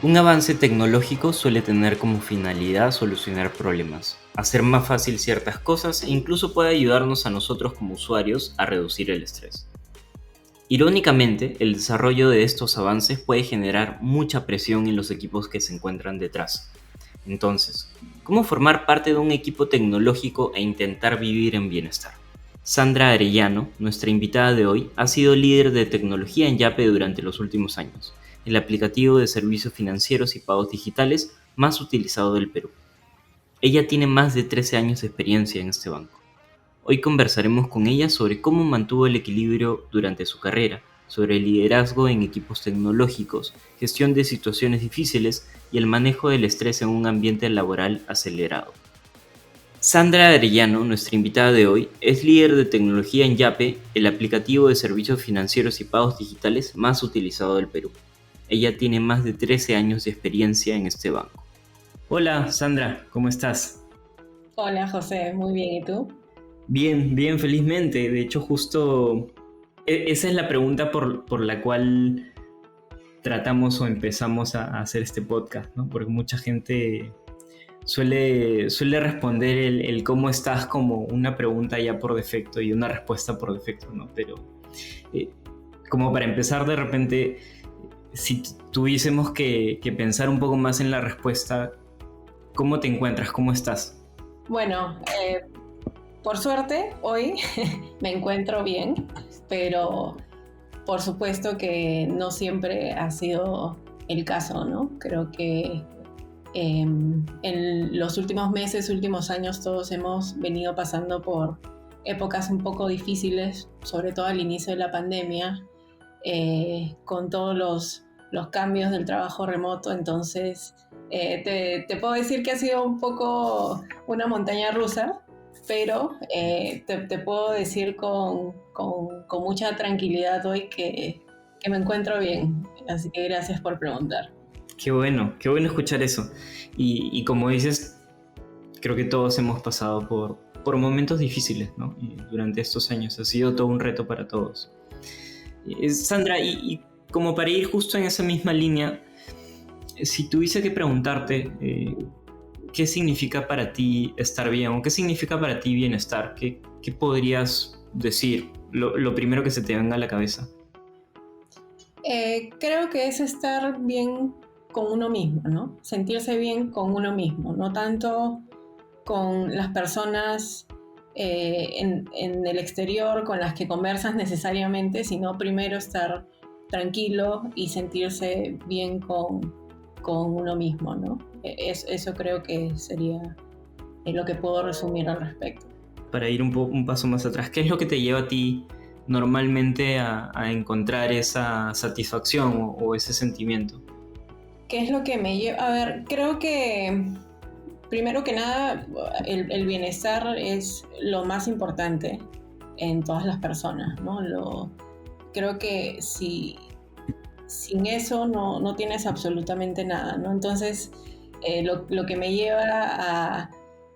Un avance tecnológico suele tener como finalidad solucionar problemas, hacer más fácil ciertas cosas e incluso puede ayudarnos a nosotros como usuarios a reducir el estrés. Irónicamente, el desarrollo de estos avances puede generar mucha presión en los equipos que se encuentran detrás. Entonces, ¿cómo formar parte de un equipo tecnológico e intentar vivir en bienestar? Sandra Arellano, nuestra invitada de hoy, ha sido líder de tecnología en Yape durante los últimos años, el aplicativo de servicios financieros y pagos digitales más utilizado del Perú. Ella tiene más de 13 años de experiencia en este banco. Hoy conversaremos con ella sobre cómo mantuvo el equilibrio durante su carrera, sobre el liderazgo en equipos tecnológicos, gestión de situaciones difíciles y el manejo del estrés en un ambiente laboral acelerado. Sandra Arellano, nuestra invitada de hoy, es líder de tecnología en Yape, el aplicativo de servicios financieros y pagos digitales más utilizado del Perú. Ella tiene más de 13 años de experiencia en este banco. Hola Sandra, ¿cómo estás? Hola José, muy bien, ¿y tú? Bien, bien, felizmente. De hecho, justo esa es la pregunta por la cual tratamos o empezamos a hacer este podcast, ¿no? Porque mucha gente suele responder el cómo estás como una pregunta ya por defecto y una respuesta por defecto, ¿no? Pero eh, como para empezar de repente, si tuviésemos que pensar un poco más en la respuesta, ¿cómo te encuentras? ¿Cómo estás? Bueno, por suerte hoy me encuentro bien, pero por supuesto que no siempre ha sido el caso, ¿no? Creo que en los últimos meses, últimos años, todos hemos venido pasando por épocas un poco difíciles, sobre todo al inicio de la pandemia, con todos los cambios del trabajo remoto. Entonces, te puedo decir que ha sido un poco una montaña rusa, pero te puedo decir con mucha tranquilidad hoy que me encuentro bien. Así que gracias por preguntar. Qué bueno escuchar eso. Y como dices, creo que todos hemos pasado por momentos difíciles, ¿no? Y durante estos años ha sido todo un reto para todos. Sandra, y como para ir justo en esa misma línea, si tuviese que preguntarte qué significa para ti estar bien o qué significa para ti bienestar, ¿qué podrías decir? Lo primero que se te venga a la cabeza. Creo que es estar bien con uno mismo, ¿no? Sentirse bien con uno mismo, no tanto con las personas en el exterior con las que conversas necesariamente, sino primero estar tranquilo y sentirse bien con uno mismo, ¿no? Eso creo que sería lo que puedo resumir al respecto. Para ir un paso más atrás, ¿qué es lo que te lleva a ti normalmente a encontrar esa satisfacción o ese sentimiento? ¿Qué es lo que me lleva? A ver, creo que primero que nada, el bienestar es lo más importante en todas las personas, ¿no? Creo que sin eso no tienes absolutamente nada, ¿no? Entonces, lo que me lleva a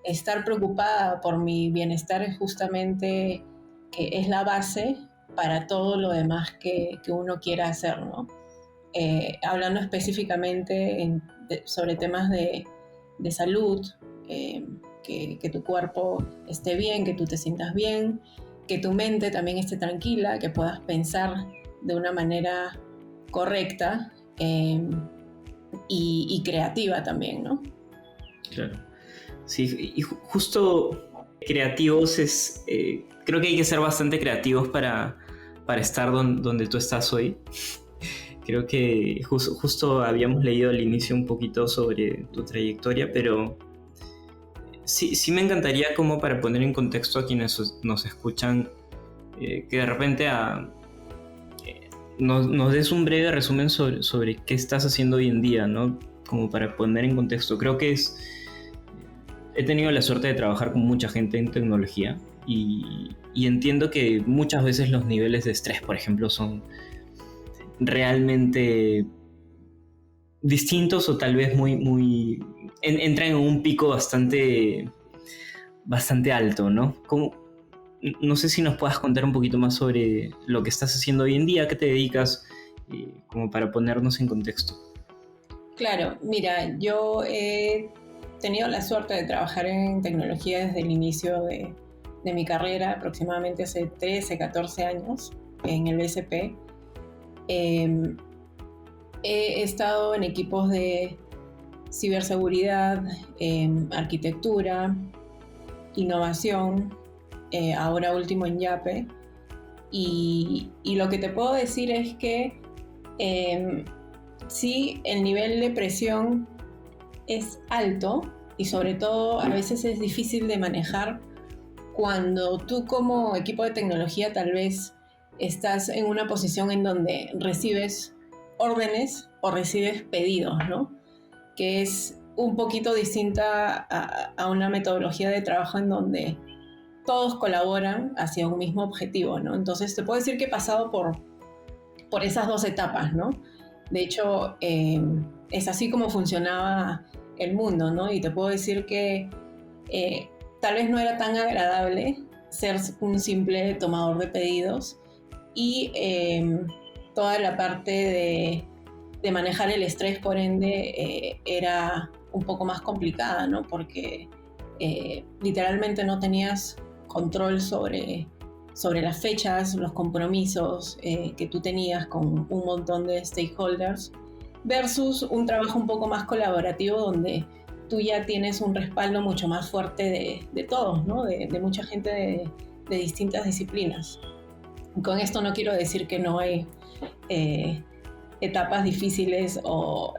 estar preocupada por mi bienestar es justamente que es la base para todo lo demás que uno quiera hacer, ¿no? Hablando específicamente sobre temas de salud, que tu cuerpo esté bien, que tú te sientas bien, que tu mente también esté tranquila, que puedas pensar de una manera correcta y creativa también, ¿no? Claro. Sí, y justo creativos es... creo que hay que ser bastante creativos para estar donde tú estás hoy. Creo que justo habíamos leído al inicio un poquito sobre tu trayectoria, pero sí me encantaría como para poner en contexto a quienes nos escuchan, que de repente nos des un breve resumen sobre qué estás haciendo hoy en día, ¿no? Como para poner en contexto. Creo que he tenido la suerte de trabajar con mucha gente en tecnología y entiendo que muchas veces los niveles de estrés, por ejemplo, son realmente distintos o tal vez entran en un pico bastante alto, ¿no? no sé si nos puedas contar un poquito más sobre lo que estás haciendo hoy en día, a qué te dedicas, como para ponernos en contexto. Claro, mira, yo he tenido la suerte de trabajar en tecnología desde el inicio de mi carrera, aproximadamente hace 13, 14 años, en el BCP. Eh, He estado en equipos de ciberseguridad, arquitectura, innovación, ahora último en Yape. Y lo que te puedo decir es que sí, el nivel de presión es alto y sobre todo a veces es difícil de manejar cuando tú como equipo de tecnología tal vez estás en una posición en donde recibes órdenes o recibes pedidos, ¿no? Que es un poquito distinta a una metodología de trabajo en donde todos colaboran hacia un mismo objetivo, ¿no? Entonces te puedo decir que he pasado por esas dos etapas, ¿no? De hecho, es así como funcionaba el mundo, ¿no? Y te puedo decir que tal vez no era tan agradable ser un simple tomador de pedidos y toda la parte de manejar el estrés, por ende, era un poco más complicada, ¿no? Porque literalmente no tenías control sobre las fechas, los compromisos que tú tenías con un montón de stakeholders, versus un trabajo un poco más colaborativo donde tú ya tienes un respaldo mucho más fuerte de todos, ¿no? De mucha gente de distintas disciplinas. Con esto no quiero decir que no hay etapas difíciles o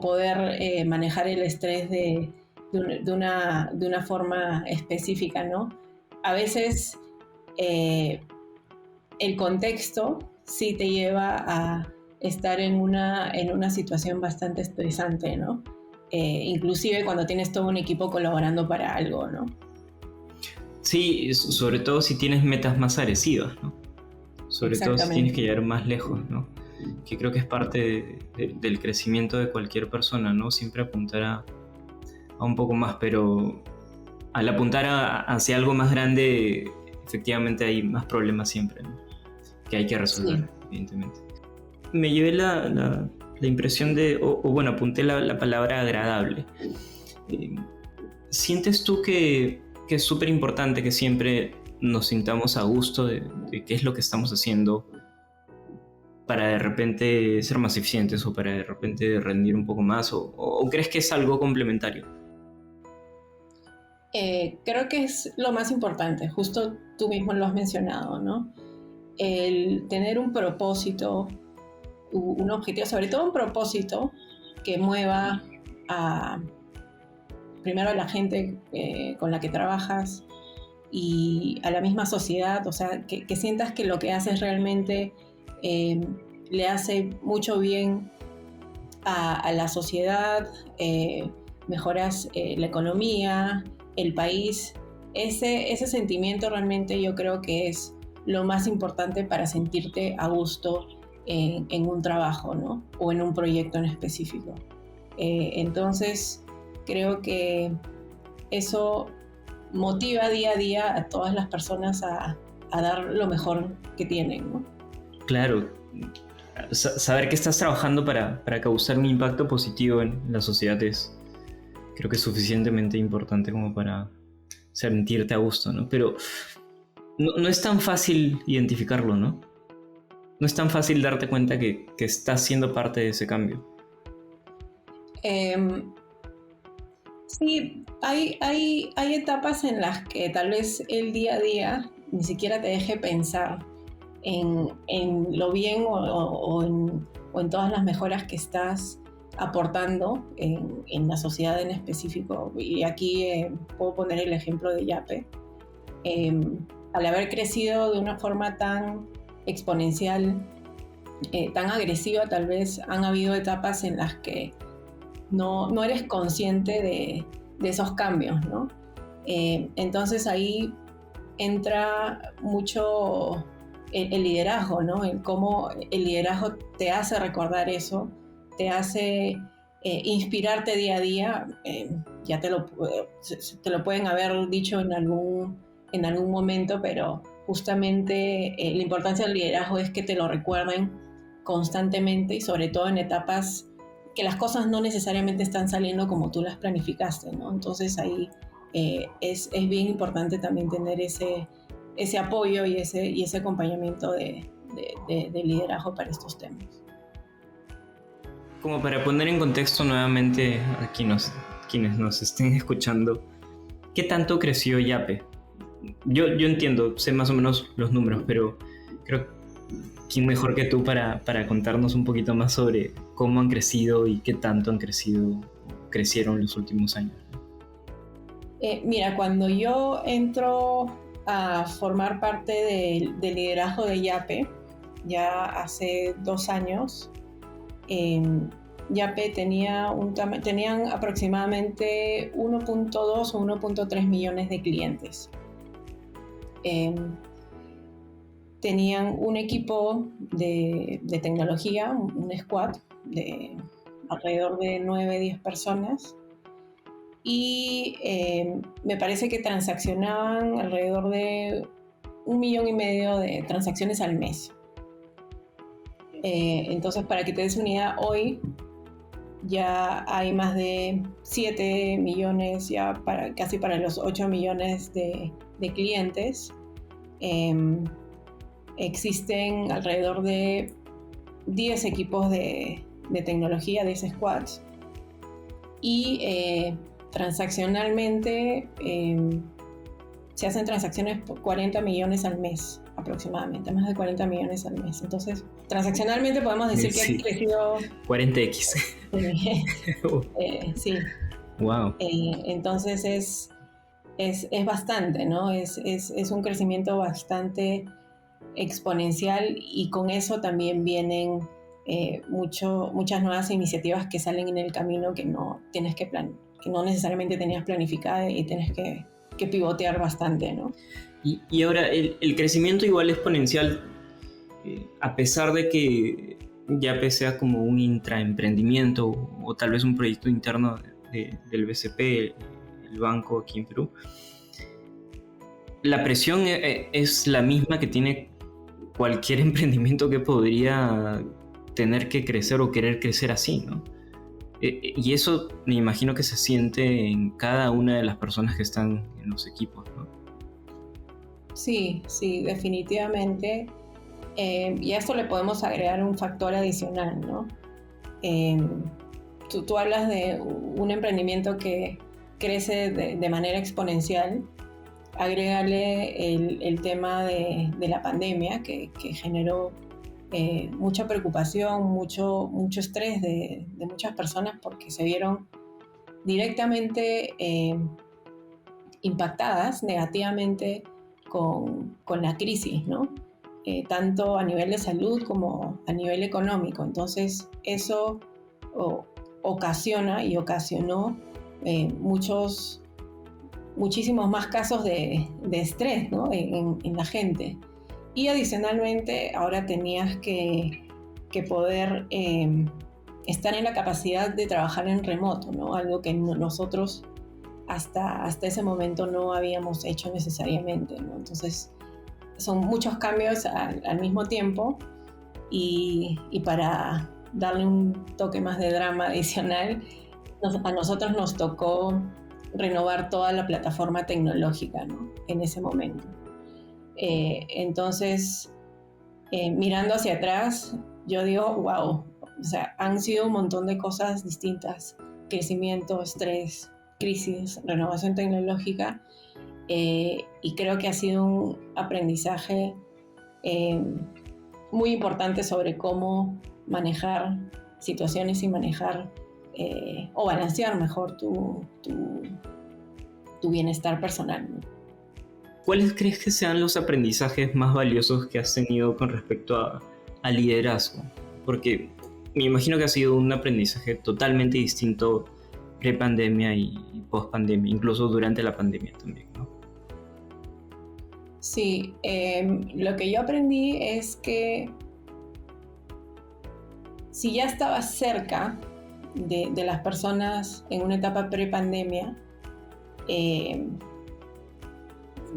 poder manejar el estrés de una forma específica, ¿no? A veces el contexto sí te lleva a estar en una situación bastante estresante, ¿no? Inclusive cuando tienes todo un equipo colaborando para algo, ¿no? Sí, sobre todo si tienes metas más agresivas, ¿no? Sobre todo si tienes que llegar más lejos, ¿no? Que creo que es parte del crecimiento de cualquier persona, ¿no? Siempre apuntar a un poco más, pero al apuntar hacia algo más grande, efectivamente hay más problemas siempre, ¿no? Que hay que resolver, sí, evidentemente. Me llevé la impresión de, o bueno, apunté la palabra agradable. ¿Sientes tú que es súper importante que siempre nos sintamos a gusto de qué es lo que estamos haciendo para de repente ser más eficientes o para de repente rendir un poco más? ¿O crees que es algo complementario? Creo que es lo más importante, justo tú mismo lo has mencionado, ¿no? El tener un propósito, un objetivo, sobre todo un propósito que mueva primero a la gente con la que trabajas y a la misma sociedad, o sea, que sientas que lo que haces realmente le hace mucho bien a la sociedad, mejoras la economía, el país. Ese sentimiento realmente yo creo que es lo más importante para sentirte a gusto en un trabajo, ¿no? O en un proyecto en específico. Entonces, creo que eso motiva día a día a todas las personas a dar lo mejor que tienen, ¿no? Claro, saber que estás trabajando para causar un impacto positivo en la sociedad creo que es suficientemente importante como para sentirte a gusto, ¿no? Pero no es tan fácil identificarlo, ¿no? No es tan fácil darte cuenta que estás siendo parte de ese cambio. Sí, hay etapas en las que tal vez el día a día ni siquiera te deje pensar en lo bien o en todas las mejoras que estás aportando en la sociedad en específico. Y aquí puedo poner el ejemplo de Yape. Al haber crecido de una forma tan exponencial, tan agresiva, tal vez han habido etapas en las que no eres consciente de esos cambios, ¿no? Entonces ahí entra mucho el liderazgo, ¿no? El cómo el liderazgo te hace recordar eso, te hace inspirarte día a día, ya te lo pueden haber dicho en algún momento, pero justamente la importancia del liderazgo es que te lo recuerden constantemente y sobre todo en etapas que las cosas no necesariamente están saliendo como tú las planificaste, ¿no? Entonces ahí es bien importante también tener ese apoyo y ese acompañamiento de liderazgo para estos temas. Como para poner en contexto nuevamente a quienes nos estén escuchando, ¿qué tanto creció Yape? Yo entiendo, sé más o menos los números, pero creo que quién mejor que tú para contarnos un poquito más sobre cómo han crecido y qué tanto crecieron los últimos años. Mira, cuando yo entro a formar parte del liderazgo de Yape, ya hace 2 años, Yape tenían aproximadamente 1.2 o 1.3 millones de clientes. Tenían un equipo de tecnología, un squad de alrededor de 9-10 personas, y me parece que transaccionaban alrededor de 1,5 millones de transacciones al mes. Entonces, para que te des una idea, hoy ya hay más de 7 millones, ya casi para los 8 millones de clientes. Existen alrededor de 10 equipos de tecnología, 10 squads, y transaccionalmente se hacen transacciones por 40 millones al mes aproximadamente, más de 40 millones al mes. Entonces, transaccionalmente podemos decir que ha crecido 40x. Sí. Wow. Entonces es bastante, ¿no? Es un crecimiento bastante exponencial, y con eso también vienen muchas nuevas iniciativas que salen en el camino que no necesariamente tenías planificada, y tienes que pivotear bastante, ¿no? Y ahora el crecimiento igual exponencial, a pesar de que Yape sea como un intraemprendimiento o tal vez un proyecto interno del BCP, el banco aquí en Perú, la presión es la misma que tiene cualquier emprendimiento que podría tener que crecer o querer crecer así, ¿no? Y eso me imagino que se siente en cada una de las personas que están en los equipos, ¿no? Sí, definitivamente. Y a esto le podemos agregar un factor adicional, ¿no? Tú hablas de un emprendimiento que crece de manera exponencial. Agrégale el tema de la pandemia que generó mucha preocupación, mucho estrés de muchas personas, porque se vieron directamente impactadas negativamente con la crisis, ¿no? Tanto a nivel de salud como a nivel económico. Entonces eso ocasionó muchísimos más casos de estrés, ¿no? en la gente. Y adicionalmente ahora tenías que poder estar en la capacidad de trabajar en remoto, ¿no? Algo que nosotros hasta ese momento no habíamos hecho necesariamente, ¿no? Entonces son muchos cambios al mismo tiempo, y para darle un toque más de drama adicional, a nosotros nos tocó renovar toda la plataforma tecnológica, ¿no? En ese momento. Entonces, mirando hacia atrás, yo digo, wow, o sea, han sido un montón de cosas distintas: crecimiento, estrés, crisis, renovación tecnológica, y creo que ha sido un aprendizaje muy importante sobre cómo manejar situaciones y manejar o balancear mejor tu bienestar personal. ¿Cuáles crees que sean los aprendizajes más valiosos que has tenido con respecto al liderazgo? Porque me imagino que ha sido un aprendizaje totalmente distinto pre-pandemia y post-pandemia, incluso durante la pandemia también, ¿no? Sí, lo que yo aprendí es que si ya estabas cerca de las personas en una etapa pre-pandemia,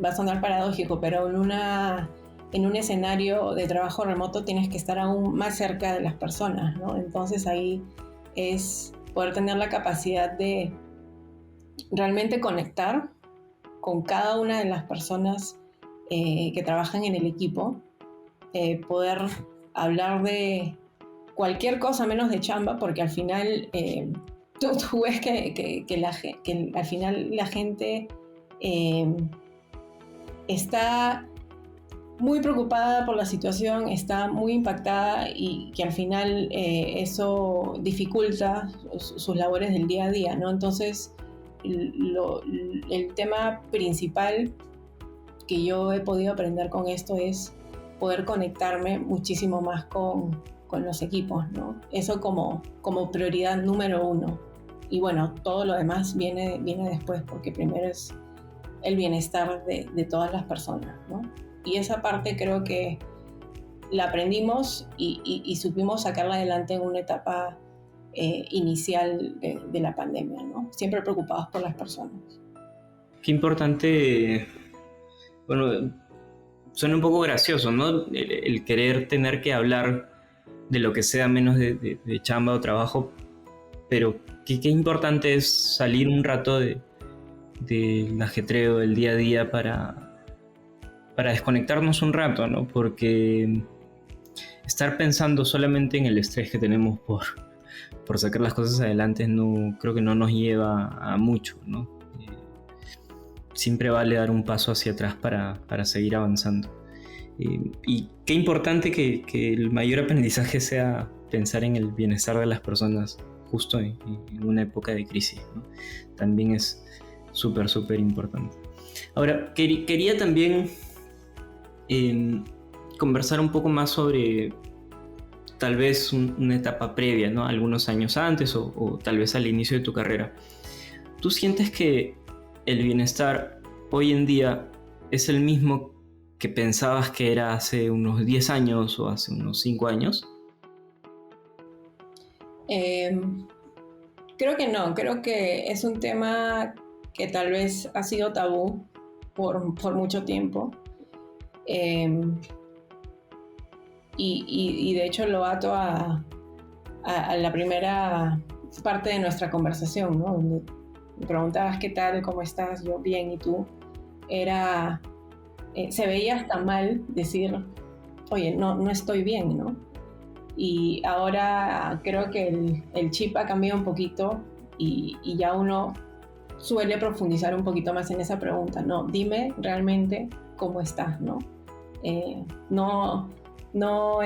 va a sonar paradójico, pero en un escenario de trabajo remoto tienes que estar aún más cerca de las personas, ¿no? Entonces ahí es poder tener la capacidad de realmente conectar con cada una de las personas que trabajan en el equipo, poder hablar de cualquier cosa menos de chamba, porque al final tú ves que al final la gente está muy preocupada por la situación, está muy impactada y que al final eso dificulta sus labores del día a día, ¿no? Entonces, el tema principal que yo he podido aprender con esto es poder conectarme muchísimo más con los equipos, ¿no? Eso como prioridad número uno. Y bueno, todo lo demás viene después, porque primero es el bienestar de todas las personas, ¿no? Y esa parte creo que la aprendimos y supimos sacarla adelante en una etapa inicial de la pandemia, ¿no? Siempre preocupados por las personas. Qué importante, bueno, suena un poco gracioso, ¿no? El querer tener que hablar de lo que sea menos de chamba o trabajo, pero qué importante es salir un rato del ajetreo del día a día para desconectarnos un rato, ¿no? Porque estar pensando solamente en el estrés que tenemos por sacar las cosas adelante creo que no nos lleva a mucho, ¿no? Siempre vale dar un paso hacia atrás para seguir avanzando. Y qué importante que el mayor aprendizaje sea pensar en el bienestar de las personas justo en una época de crisis, ¿no? También es súper importante. Ahora, quería también conversar un poco más sobre tal vez una etapa previa, ¿no? Algunos años antes o tal vez al inicio de tu carrera. ¿Tú sientes que el bienestar hoy en día es el mismo que pensabas que era hace unos 10 años o hace unos 5 años? Creo que no, creo que es un tema que tal vez ha sido tabú por mucho tiempo. Y de hecho lo ato a la primera parte de nuestra conversación, ¿no? Donde me preguntabas qué tal, cómo estás, yo bien, ¿y tú? Se veía hasta mal decir, oye, no estoy bien, ¿no? Y ahora creo que el chip ha cambiado un poquito y ya uno suele profundizar un poquito más en esa pregunta, ¿no? Dime realmente cómo estás, ¿no? No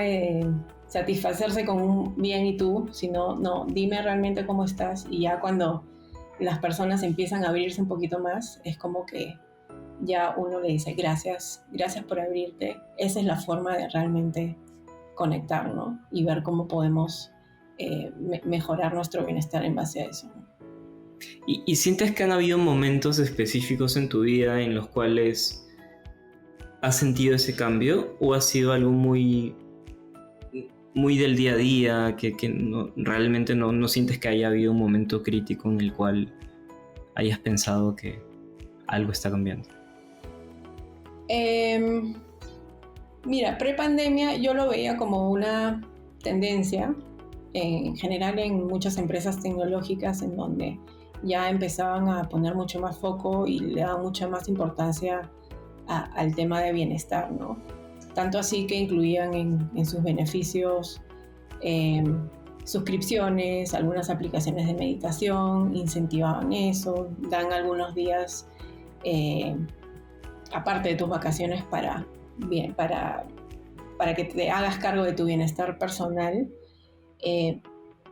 satisfacerse con un bien y tú, sino, no, dime realmente cómo estás. Y ya cuando las personas empiezan a abrirse un poquito más, es como que ya uno le dice gracias por abrirte. Esa es la forma de realmente conectar, ¿no? Y ver cómo podemos mejorar nuestro bienestar en base a eso, ¿no? ¿Y sientes que han habido momentos específicos en tu vida en los cuales has sentido ese cambio o ha sido algo muy del día a día que realmente no sientes que haya habido un momento crítico en el cual hayas pensado que algo está cambiando? Mira, pre-pandemia yo lo veía como una tendencia en general en muchas empresas tecnológicas en donde ya empezaban a poner mucho más foco y le daban mucha más importancia al tema de bienestar, ¿no? Tanto así que incluían en sus beneficios suscripciones, algunas aplicaciones de meditación, incentivaban eso, dan algunos días aparte de tus vacaciones para que te hagas cargo de tu bienestar personal.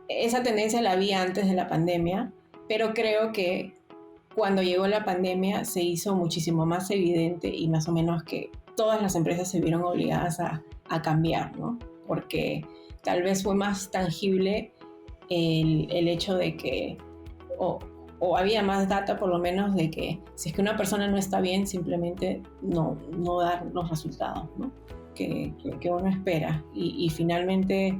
Esa tendencia la vi antes de la pandemia, pero creo que cuando llegó la pandemia se hizo muchísimo más evidente y más o menos que todas las empresas se vieron obligadas a cambiar, ¿no? Porque tal vez fue más tangible el hecho de que, o había más data por lo menos de que si es que una persona no está bien, simplemente no dar los resultados, ¿no? que uno espera. Y finalmente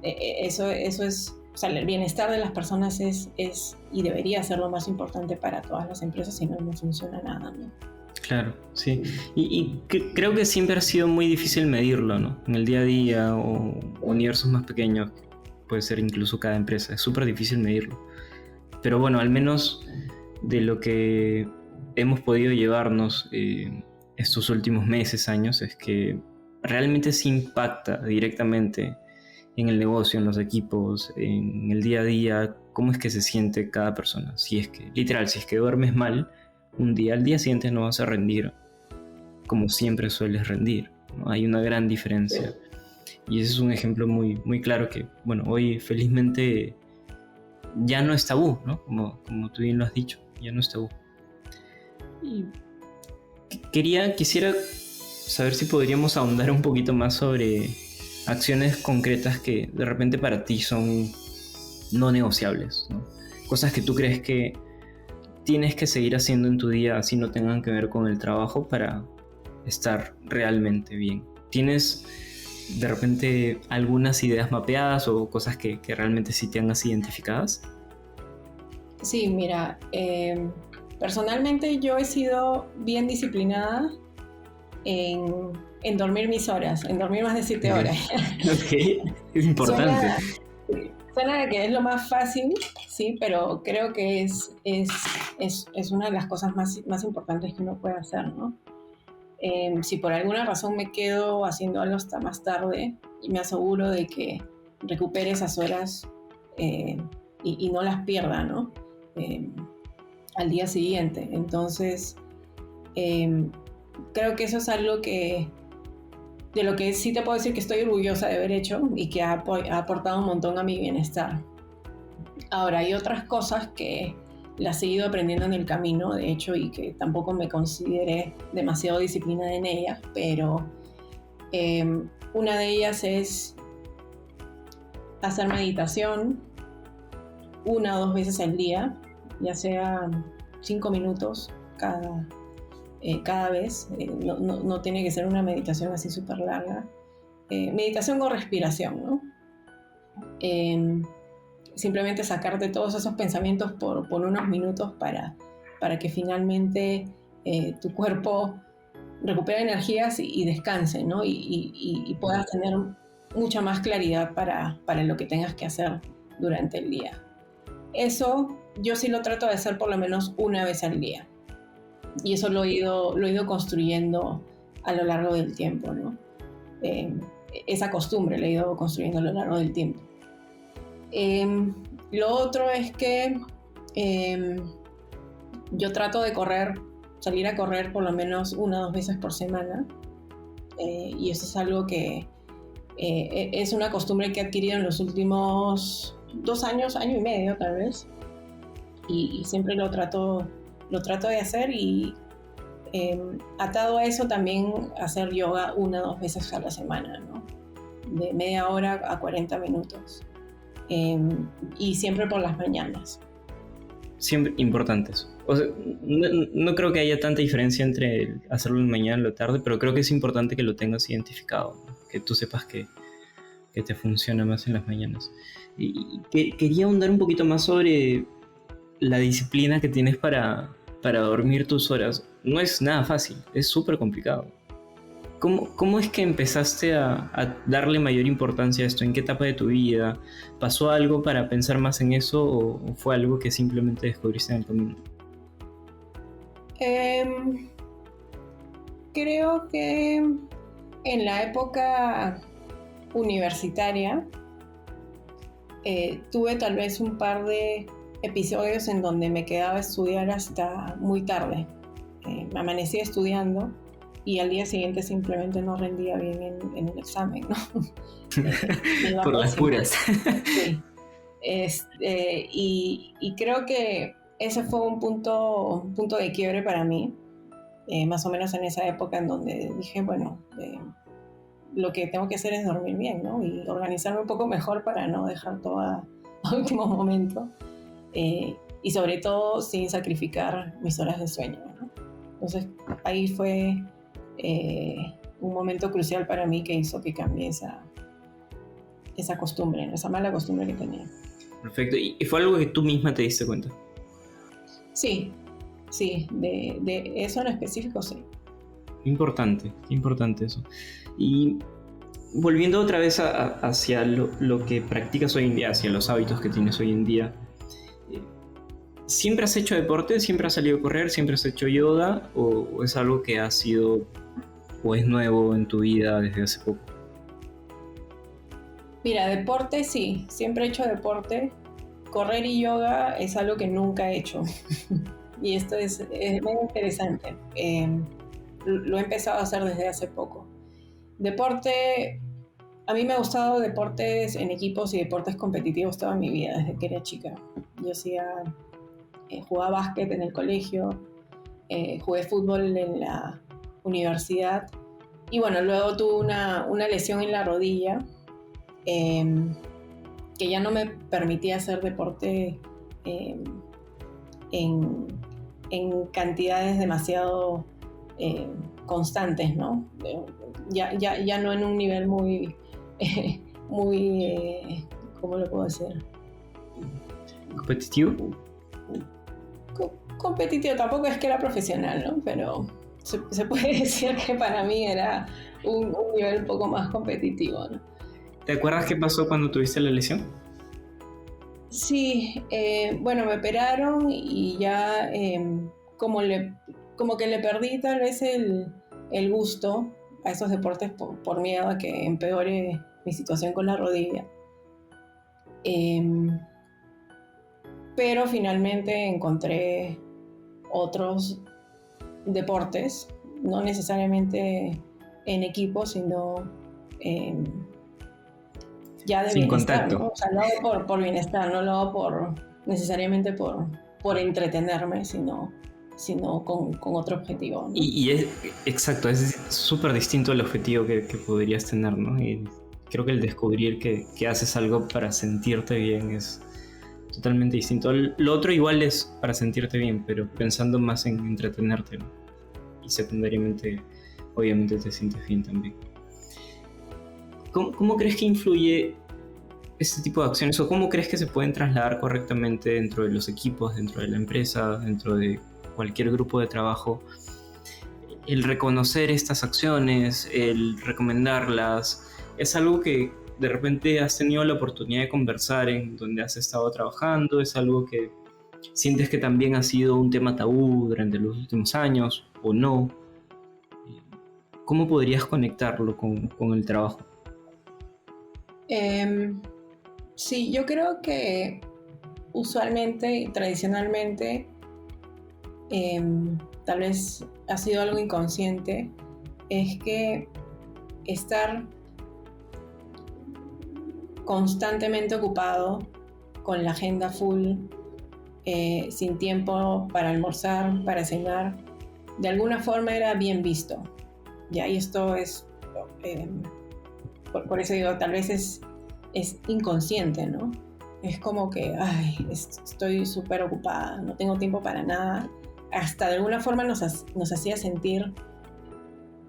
eso es o sea, el bienestar de las personas es y debería ser lo más importante para todas las empresas, si no, no funciona nada, ¿no? Claro, sí. Creo que siempre ha sido muy difícil medirlo, ¿no? En el día a día o universos más pequeños, puede ser incluso cada empresa, es súper difícil medirlo. Pero bueno, al menos de lo que hemos podido llevarnos estos últimos meses, años, es que realmente se impacta directamente en el negocio, en los equipos, en el día a día, cómo es que se siente cada persona. Si es que, literal, si es que duermes mal, un día al día siguiente no vas a rendir como siempre sueles rendir, ¿no? Hay una gran diferencia. Y ese es un ejemplo muy, muy claro que, bueno, hoy felizmente ya no es tabú, ¿no? Como tú bien lo has dicho, ya no es tabú. Y quisiera saber si podríamos ahondar un poquito más sobre acciones concretas que de repente para ti son no negociables, ¿no? Cosas que tú crees que tienes que seguir haciendo en tu día así no tengan que ver con el trabajo para estar realmente bien. ¿Tienes de repente algunas ideas mapeadas o cosas que realmente sí tengas identificadas? Sí, mira, personalmente yo he sido bien disciplinada en dormir mis horas, en dormir más de 7 horas. Ok, es importante. Suena que es lo más fácil, sí, pero creo que es una de las cosas más importantes que uno puede hacer, ¿no? Si por alguna razón me quedo haciendo algo hasta más tarde, y me aseguro de que recupere esas horas y no las pierda, ¿no? Al día siguiente. Entonces, creo que eso es algo de lo que sí te puedo decir que estoy orgullosa de haber hecho y que ha aportado un montón a mi bienestar. Ahora, hay otras cosas que las he ido aprendiendo en el camino, de hecho, y que tampoco me consideré demasiado disciplinada en ellas, pero una de ellas es hacer meditación 1 o 2 veces al día, ya sea 5 minutos cada vez. No tiene que ser una meditación así súper larga. Meditación con respiración, ¿no? Simplemente sacarte todos esos pensamientos por unos minutos para que finalmente tu cuerpo recupere energías y descanse, ¿no? Y puedas tener mucha más claridad para lo que tengas que hacer durante el día. Eso yo sí lo trato de hacer por lo menos 1 vez al día. Y eso lo he ido construyendo a lo largo del tiempo, ¿no? Esa costumbre la he ido construyendo a lo largo del tiempo. Lo otro es que yo trato de salir a correr por lo menos 1 o 2 veces por semana. Y eso es algo que es una costumbre que he adquirido en los últimos 2 años, año y medio tal vez. Y siempre lo trato de hacer y atado a eso también hacer yoga 1 o 2 veces a la semana, ¿no? De media hora a 40 minutos. Y siempre por las mañanas. Siempre importantes. O sea, no creo que haya tanta diferencia entre hacerlo en la mañana y la tarde, pero creo que es importante que lo tengas identificado, ¿no? Que tú sepas que te funciona más en las mañanas. Y quería ahondar un poquito más sobre la disciplina que tienes para dormir tus horas. No es nada fácil, es súper complicado. ¿Cómo es que empezaste a darle mayor importancia a esto? ¿En qué etapa de tu vida? ¿Pasó algo para pensar más en eso o fue algo que simplemente descubriste en el camino? Creo que en la época universitaria tuve tal vez un par de episodios en donde me quedaba a estudiar hasta muy tarde. Me amanecía estudiando y al día siguiente simplemente no rendía bien en el examen, ¿no? Por las puras. Sí. Y creo que ese fue un punto de quiebre para mí, más o menos en esa época en donde dije, bueno, lo que tengo que hacer es dormir bien, ¿no? Y organizarme un poco mejor para no dejar todo a último momento. Y sobre todo sin sacrificar mis horas de sueño, ¿no? Entonces ahí fue un momento crucial para mí que hizo que cambie esa costumbre, esa mala costumbre que tenía. Perfecto. ¿Y fue algo que tú misma te diste cuenta? Sí, sí, de eso en específico sí. Qué importante eso. Y volviendo otra vez hacia lo que practicas hoy en día, hacia los hábitos que tienes hoy en día, eh, ¿siempre has hecho deporte? ¿Siempre has salido a correr? ¿Siempre has hecho yoga? ¿O es algo que ha sido o es nuevo en tu vida desde hace poco? Mira, deporte sí, siempre he hecho deporte. Correr y yoga es algo que nunca he hecho. Y esto es muy interesante. Lo he empezado a hacer desde hace poco. Deporte, a mí me ha gustado deportes en equipos y deportes competitivos toda mi vida, desde que era chica. Yo jugaba básquet en el colegio, jugué fútbol en la universidad y bueno, luego tuve una lesión en la rodilla eh, que ya no me permitía hacer deporte eh, en, en, cantidades demasiado constantes, ¿no? Ya no en un nivel muy, ¿cómo lo puedo decir? ¿Competitivo? Competitivo, tampoco es que era profesional, ¿no? Pero se puede decir que para mí era un nivel un poco más competitivo, ¿no? ¿Te acuerdas qué pasó cuando tuviste la lesión? Sí, bueno, me operaron y ya como que le perdí tal vez el gusto a esos deportes por miedo a que empeore mi situación con la rodilla. Pero finalmente encontré otros deportes, no necesariamente en equipo, sino ya de Sin bienestar, contacto. ¿no? O sea, lo hago por bienestar, no lo hago necesariamente por entretenerme, sino con otro objetivo, ¿no? Y es, exacto, es súper distinto al objetivo que podrías tener, ¿no? Y creo que el descubrir que haces algo para sentirte bien es totalmente distinto. Lo otro igual es para sentirte bien, pero pensando más en entretenerte, ¿no? Y secundariamente, obviamente te sientes bien también. ¿Cómo crees que influye este tipo de acciones o cómo crees que se pueden trasladar correctamente dentro de los equipos, dentro de la empresa, dentro de cualquier grupo de trabajo? El reconocer estas acciones, el recomendarlas, es algo que de repente has tenido la oportunidad de conversar en donde has estado trabajando, es algo que sientes que también ha sido un tema tabú durante los últimos años o no. ¿Cómo podrías conectarlo con el trabajo? Sí, yo creo que usualmente y tradicionalmente tal vez ha sido algo inconsciente, es que estar constantemente ocupado con la agenda full, sin tiempo para almorzar, para cenar, de alguna forma era bien visto. Ya, y esto es, por eso digo, tal vez es inconsciente, ¿no? Es como que, ay, estoy súper ocupada, no tengo tiempo para nada. Hasta de alguna forma nos hacía sentir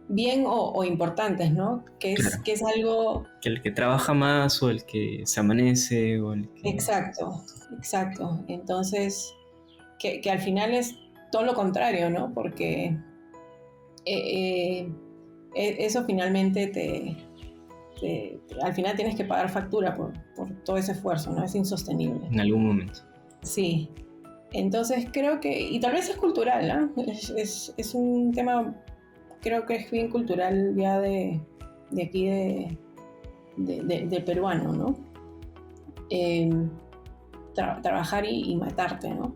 bien o importantes, ¿no? Claro. Que es algo... Que el que trabaja más o el que se amanece o el que... Exacto, exacto. Entonces, que al final es todo lo contrario, ¿no? Porque eso finalmente al final tienes que pagar factura por todo ese esfuerzo, ¿no? Es insostenible. En algún momento. Sí. Entonces creo que, y tal vez es cultural, ¿no? Es un tema, creo que es bien cultural ya de aquí de peruano, ¿no? Trabajar y matarte, ¿no?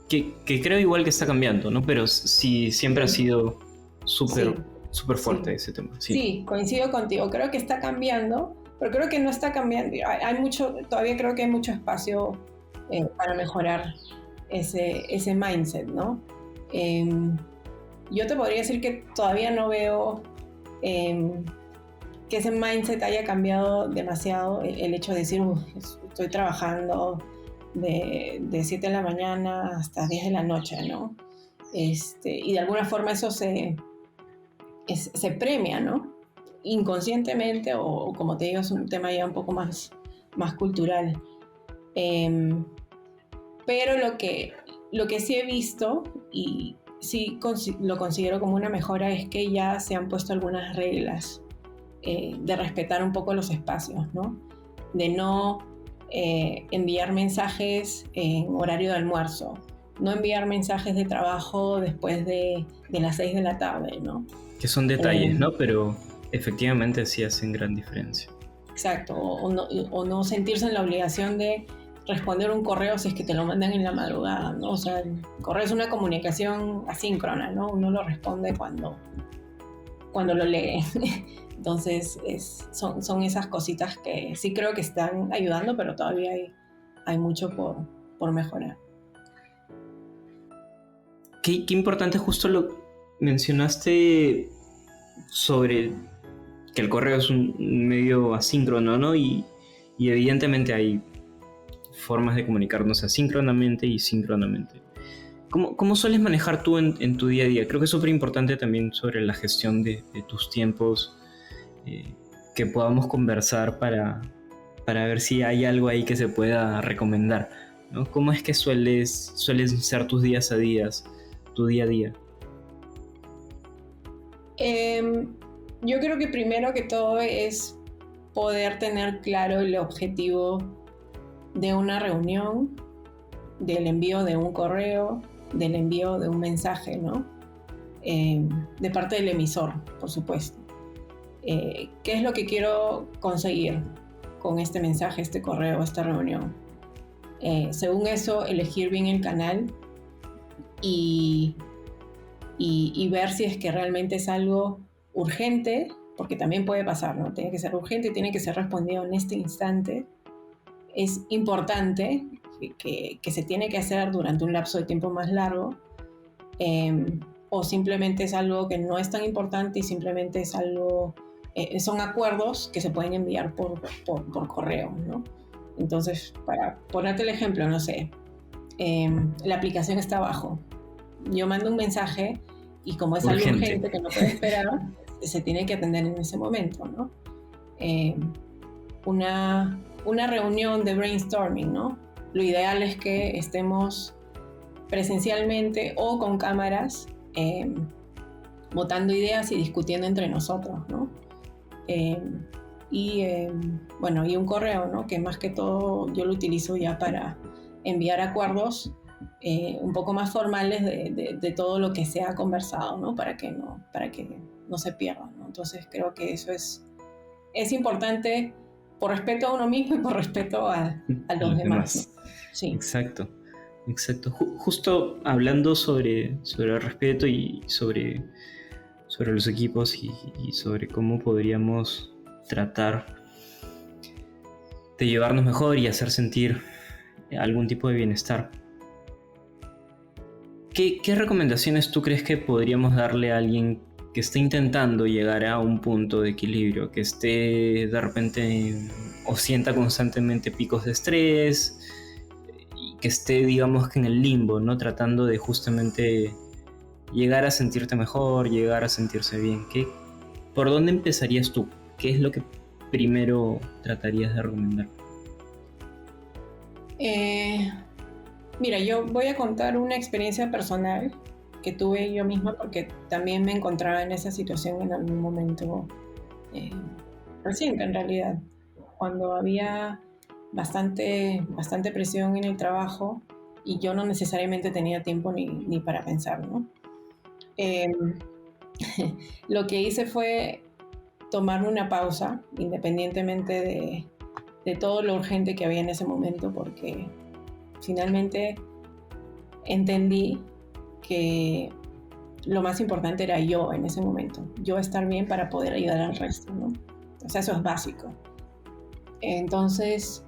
Que creo igual que está cambiando, ¿no? Pero sí, siempre ha sido súper súper fuerte sí. ese tema. Sí, coincido contigo. Creo que está cambiando, pero creo que no está cambiando. Hay mucho, todavía creo que hay mucho espacio para mejorar ese mindset, ¿no? Yo te podría decir que todavía no veo que ese mindset haya cambiado demasiado. El hecho de decir, estoy trabajando de 7 de la mañana hasta 10 de la noche, ¿no? Y de alguna forma eso se premia, ¿no? Inconscientemente o como te digo, es un tema ya un poco más cultural. Em, pero lo que sí he visto, y sí lo considero como una mejora, es que ya se han puesto algunas reglas de respetar un poco los espacios, ¿no? De no enviar mensajes en horario de almuerzo, no enviar mensajes de trabajo después de las 6 de la tarde, ¿no? Que son detalles, ¿no? Pero efectivamente sí hacen gran diferencia. Exacto, o no sentirse en la obligación de responder un correo si es que te lo mandan en la madrugada, ¿no? O sea, el correo es una comunicación asíncrona, ¿no? Uno lo responde cuando lo lee. Entonces, son esas cositas que sí creo que están ayudando, pero todavía hay mucho por mejorar. Qué importante, justo lo mencionaste sobre que el correo es un medio asíncrono, ¿no? Y evidentemente hay formas de comunicarnos asíncronamente y síncronamente. ¿Cómo sueles manejar tú en tu día a día? Creo que es súper importante también sobre la gestión de tus tiempos, que podamos conversar para ver si hay algo ahí que se pueda recomendar, ¿no? ¿Cómo es que sueles ser tus días a días, tu día a día? Yo creo que primero que todo es poder tener claro el objetivo de una reunión, del envío de un correo, del envío de un mensaje, ¿no? De parte del emisor, por supuesto. ¿Qué es lo que quiero conseguir con este mensaje, este correo, esta reunión? Según eso, elegir bien el canal y ver si es que realmente es algo urgente, porque también puede pasar, ¿no? Tiene que ser urgente, tiene que ser respondido en este instante. Es importante que se tiene que hacer durante un lapso de tiempo más largo, o simplemente es algo que no es tan importante y simplemente es algo, son acuerdos que se pueden enviar por correo, ¿no? Entonces, para ponerte el ejemplo, no sé, la aplicación está abajo, yo mando un mensaje y como es algo urgente que no puede esperar, se tiene que atender en ese momento, ¿no? Una reunión de brainstorming, ¿no? Lo ideal es que estemos presencialmente o con cámaras, botando ideas y discutiendo entre nosotros, ¿no? Bueno, y un correo, ¿no? Que más que todo yo lo utilizo ya para enviar acuerdos un poco más formales de todo lo que se ha conversado, ¿no? Para que no se pierda, ¿no? Entonces creo que eso es importante por respeto a uno mismo y por respeto a los demás. ¿No? Sí. Exacto. Justo hablando sobre el respeto y sobre los equipos y sobre cómo podríamos tratar de llevarnos mejor y hacer sentir algún tipo de bienestar. ¿Qué recomendaciones tú crees que podríamos darle a alguien que esté intentando llegar a un punto de equilibrio, que esté de repente o sienta constantemente picos de estrés y que esté, digamos, que en el limbo, ¿no? Tratando de justamente llegar a sentirte mejor, llegar a sentirse bien? ¿Por dónde empezarías tú? ¿Qué es lo que primero tratarías de recomendar? Mira, yo voy a contar una experiencia personal que tuve yo misma porque también me encontraba en esa situación en algún momento reciente, en realidad, cuando había bastante presión en el trabajo y yo no necesariamente tenía tiempo ni para pensar, ¿no? Lo que hice fue tomarme una pausa, independientemente de todo lo urgente que había en ese momento, porque finalmente entendí que lo más importante era yo en ese momento, yo estar bien para poder ayudar al resto, ¿no? O sea, eso es básico. Entonces,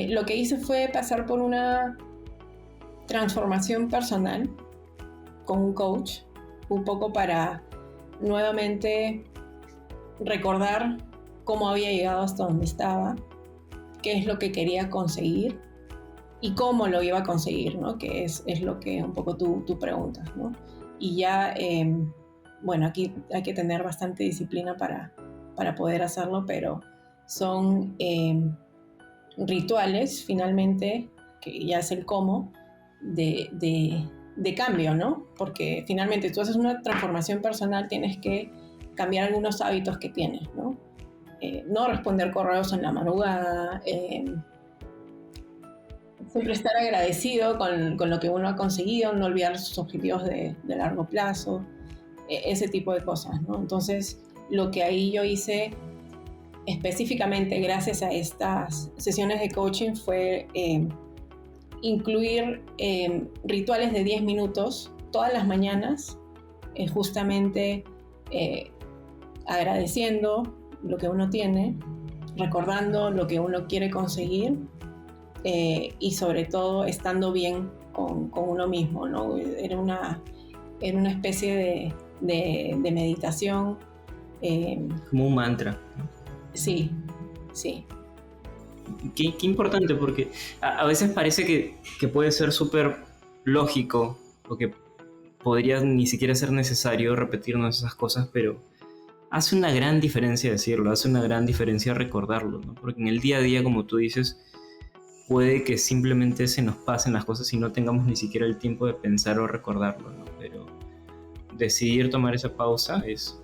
lo que hice fue pasar por una transformación personal con un coach, un poco para nuevamente recordar cómo había llegado hasta donde estaba, qué es lo que quería conseguir y cómo lo iba a conseguir, ¿no? Que es lo que un poco tú preguntas, ¿no? Y ya, bueno, aquí hay que tener bastante disciplina para poder hacerlo, pero son rituales, finalmente, que ya es el cómo, de cambio, ¿no? Porque finalmente tú haces una transformación personal, tienes que cambiar algunos hábitos que tienes, ¿no? No responder correos en la madrugada, siempre estar agradecido con lo que uno ha conseguido, no olvidar sus objetivos de largo plazo, ese tipo de cosas, ¿no? Entonces, lo que ahí yo hice específicamente gracias a estas sesiones de coaching fue incluir rituales de 10 minutos todas las mañanas, justamente agradeciendo lo que uno tiene, recordando lo que uno quiere conseguir y sobre todo estando bien con uno mismo, ¿no? Era una especie de meditación. Como un mantra, ¿no? Sí, sí. Qué importante, porque a veces parece que puede ser súper lógico o que podría ni siquiera ser necesario repetirnos esas cosas, pero hace una gran diferencia decirlo, hace una gran diferencia recordarlo, ¿no? Porque en el día a día, como tú dices, puede que simplemente se nos pasen las cosas y no tengamos ni siquiera el tiempo de pensar o recordarlo, ¿no? Pero decidir tomar esa pausa es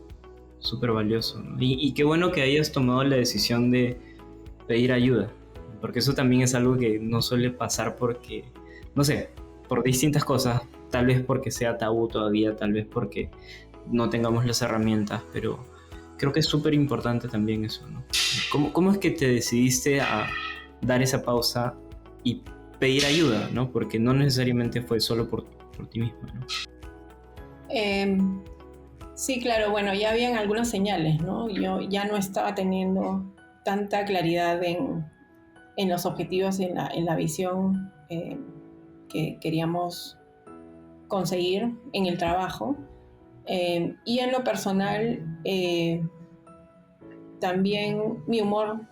súper valioso, ¿no? Y qué bueno que hayas tomado la decisión de pedir ayuda, porque eso también es algo que no suele pasar porque, no sé, por distintas cosas, tal vez porque sea tabú todavía, tal vez porque no tengamos las herramientas, pero creo que es súper importante también eso, ¿no? ¿Cómo es que te decidiste a dar esa pausa y pedir ayuda, ¿no? Porque no necesariamente fue solo por ti misma, ¿no? Sí, claro, bueno, ya habían algunas señales, ¿no? Yo ya no estaba teniendo tanta claridad en los objetivos, en la visión que queríamos conseguir en el trabajo. Y en lo personal, también mi humor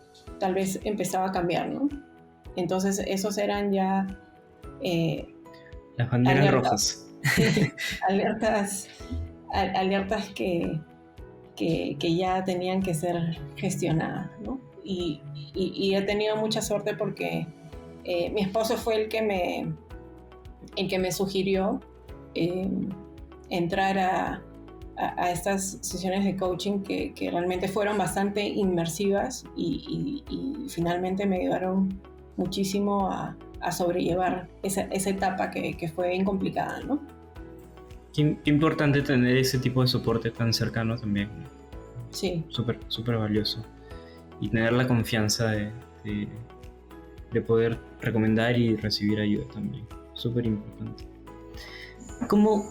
tal vez empezaba a cambiar, ¿no? Entonces esos eran ya las banderas alertas, rojas. sí, alertas que ya tenían que ser gestionadas, ¿no? Y he tenido mucha suerte porque mi esposo fue el que me sugirió entrar a estas sesiones de coaching que realmente fueron bastante inmersivas y finalmente me ayudaron muchísimo a sobrellevar esa etapa que fue bien complicada, ¿no? Qué importante tener ese tipo de soporte tan cercano también. Sí. Súper, súper valioso. Y tener la confianza de poder recomendar y recibir ayuda también. Súper importante. ¿Cómo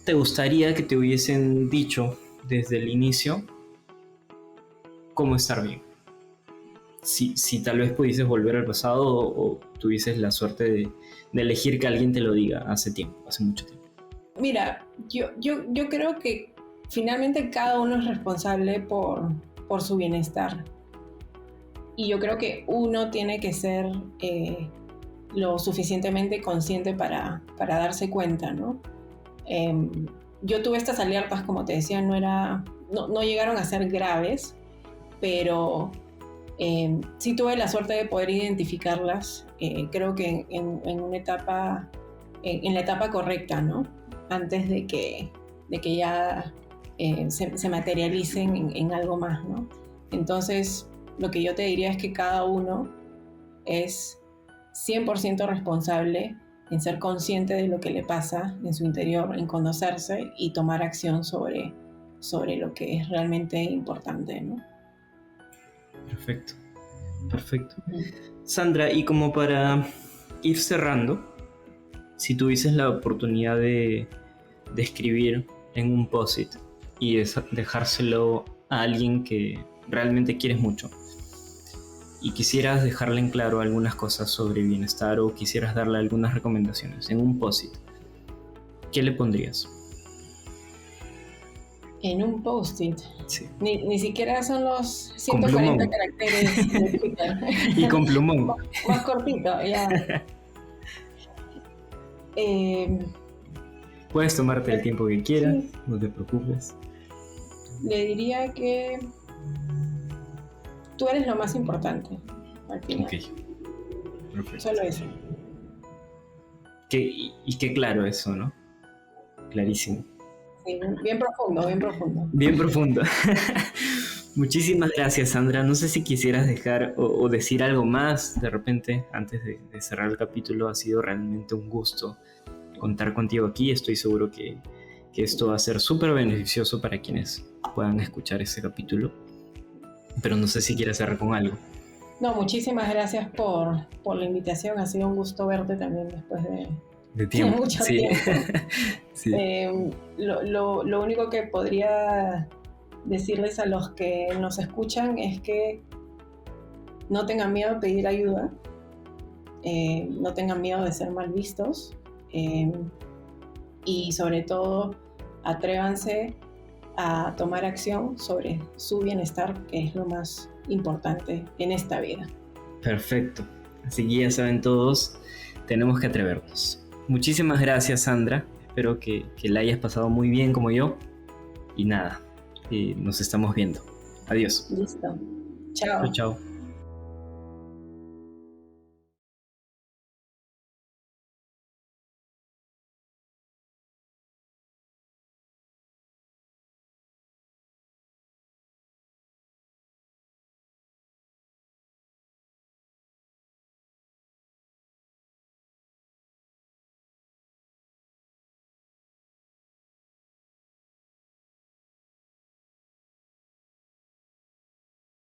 te gustaría que te hubiesen dicho desde el inicio cómo estar bien? Si tal vez pudieses volver al pasado o tuvieses la suerte de elegir que alguien te lo diga hace mucho tiempo. Mira, yo creo que finalmente cada uno es responsable por su bienestar. Y yo creo que uno tiene que ser lo suficientemente consciente para darse cuenta, ¿no? Yo tuve estas alertas, como te decía, no llegaron a ser graves, pero sí tuve la suerte de poder identificarlas, creo que en una etapa, en la etapa correcta, ¿no? Antes de que ya se materialicen en algo más, ¿no? Entonces, lo que yo te diría es que cada uno es 100% responsable en ser consciente de lo que le pasa en su interior, en conocerse y tomar acción sobre lo que es realmente importante, ¿no? Perfecto. Sandra, y como para ir cerrando, si tuvieses la oportunidad de escribir en un post-it y dejárselo a alguien que realmente quieres mucho y quisieras dejarle en claro algunas cosas sobre bienestar o quisieras darle algunas recomendaciones en un post-it, ¿qué le pondrías? En un post-it. Sí. Ni siquiera son los 140 caracteres de Twitter. Y con plumón. Más cortito, ya. Puedes tomarte el tiempo que quieras, sí. No te preocupes. Le diría que tú eres lo más importante al final. Okay. Perfecto. Solo eso. Y qué claro eso, ¿no? Clarísimo. Sí, bien profundo, bien profundo. Bien profundo. Muchísimas gracias, Sandra. No sé si quisieras dejar o decir algo más de repente antes de cerrar el capítulo. Ha sido realmente un gusto contar contigo aquí. Estoy seguro que esto va a ser súper beneficioso para quienes puedan escuchar ese capítulo. Pero no sé si quieres cerrar con algo. No, muchísimas gracias por la invitación. Ha sido un gusto verte también después De tiempo. mucho Sí. tiempo. Sí. Lo único que podría decirles a los que nos escuchan es que no tengan miedo a pedir ayuda, no tengan miedo de ser mal vistos, y sobre todo atrévanse a tomar acción sobre su bienestar, que es lo más importante en esta vida. Perfecto. Así que ya saben todos, tenemos que atrevernos. Muchísimas gracias, Sandra. Espero que la hayas pasado muy bien como yo. Y nada, nos estamos viendo. Adiós. Listo. Chao. Chao, chao.